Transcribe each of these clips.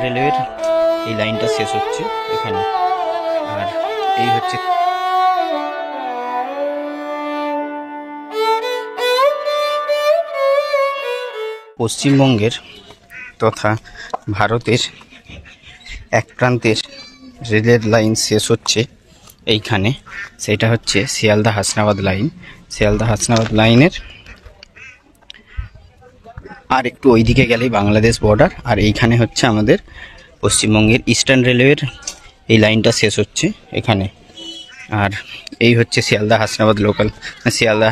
রেলওয়ের এই লাইনটা শেষ হচ্ছে এখানে, আর এই হচ্ছে পশ্চিমবঙ্গের তথা ভারতের এক প্রান্তের রেলের লাইন শেষ হচ্ছে এইখানে, সেটা হচ্ছে শিয়ালদা হাসনাবাদ লাইন। শিয়ালদা হাসনাবাদ লাইনের আর একটু ওইদিকে গেলেই বাংলাদেশ বর্ডার, আর এইখানে হচ্ছে আমাদের পশ্চিমবঙ্গের ইস্টার্ন রেলওয়ের এই লাইনটা শেষ হচ্ছে এখানে। আর এই হচ্ছে শিয়ালদা হাসনাবাদ লোকাল, শিয়ালদা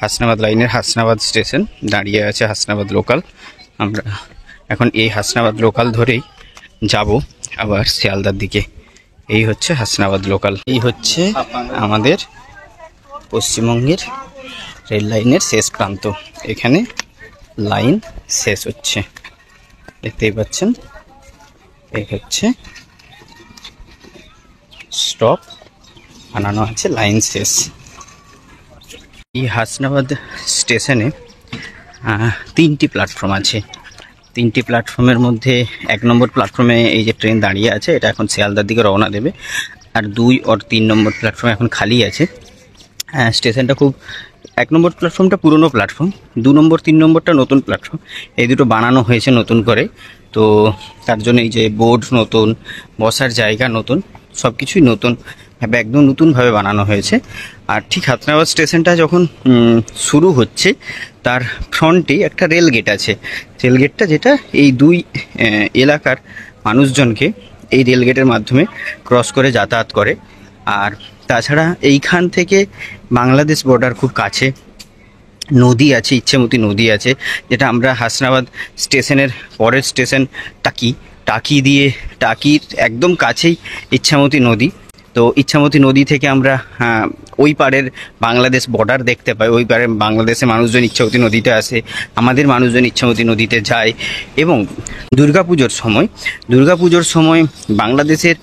হাসনাবাদ লাইনের হাসনাবাদ স্টেশন দাঁড়িয়ে আছে হাসনাবাদ লোকাল। আমরা এখন এই হাসনাবাদ লোকাল ধরেই যাব আবার শিয়ালদার দিকে। এই হচ্ছে হাসনাবাদ লোকাল, এই হচ্ছে আমাদের পশ্চিমবঙ্গের রেল লাইনের শেষ প্রান্ত। এখানে লাইন শেষ হচ্ছে, দেখতেই পাচ্ছেন। এই হচ্ছে স্টপ বানানো আছে, লাইন শেষ। এই হাসনাবাদ স্টেশনে 3টি প্ল্যাটফর্ম আছে। 3টি প্ল্যাটফর্মের মধ্যে 1 নম্বর প্ল্যাটফর্মে এই যে ট্রেন দাঁড়িয়ে আছে, এটা এখন শিয়ালদার দিকে রওনা দেবে। আর 2 আর 3 নম্বর প্ল্যাটফর্ম এখন খালি আছে। স্টেশনটা খুব 1 নম্বর প্ল্যাটফর্মটা পুরনো প্ল্যাটফর্ম, 2 নম্বর 3 নম্বরটা নতুন প্ল্যাটফর্ম। এই দুটো বানানো হয়েছে নতুন করে, তো তার জন্য এই যে বোর্ড নতুন, বসার জায়গা নতুন, সব কিছুই নতুন, একদম নতুনভাবে বানানো হয়েছে। আর ঠিক হাসনাবাদ স্টেশনটা যখন শুরু হচ্ছে তার ফ্রন্টে একটা রেল গেট আছে। রেল গেটটা যেটা এই 2 এলাকার মানুষজনকে এই রেল গেটের মাধ্যমে ক্রস করে যাতায়াত করে। আর তাছাড়া এইখান থেকে বাংলাদেশ বর্ডার খুব কাছে, নদী আছে, ইচ্ছেমতি নদী আছে, যেটা আমরা হাসনাবাদ স্টেশনের পরের স্টেশন টাকির একদম কাছেই ইচ্ছামতি নদী। তো ইচ্ছামতি নদী থেকে আমরা ওই পারের বাংলাদেশ বর্ডার দেখতে পাই। ওই পারে বাংলাদেশের মানুষজন ইচ্ছামতি নদীতে আসে, আমাদের মানুষজন ইচ্ছামতি নদীতে যায়। এবং দুর্গাপুজোর সময় বাংলাদেশের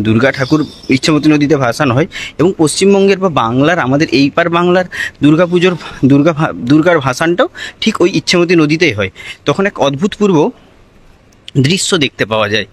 দুর্গা ঠাকুর ইচ্ছামতি নদীতে ভাসানো হয়। এবং পশ্চিমবঙ্গের বা বাংলার, আমাদের এই পার বাংলার দুর্গার ভাসানটাও ঠিক ওই ইচ্ছামতি নদীতেই হয়। তখন এক অভূতপূর্ব দৃশ্য দেখতে পাওয়া যায়।